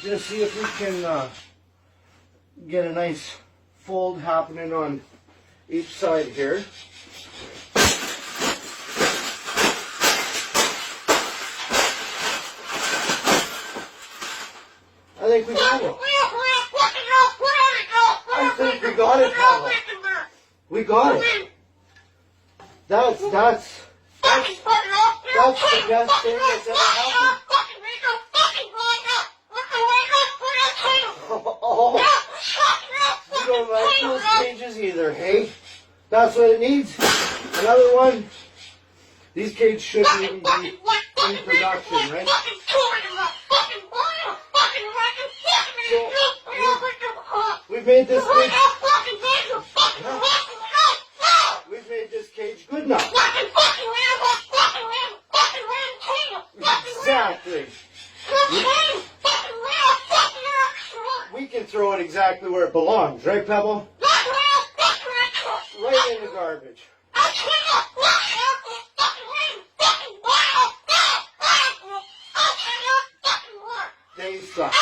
Just see if we can get a nice fold happening on each side here. I think we got it. I think we got it, Pavel. We got it. That's the best thing that's ever happened. Oh, you don't like those cages either, hey? That's what it needs. Another one. These cages shouldn't even be in production, right? So, we've made this cage. We've made this cage good enough. Exactly. We can throw it exactly where it belongs, right, Pebble? Right in the garbage. They suck.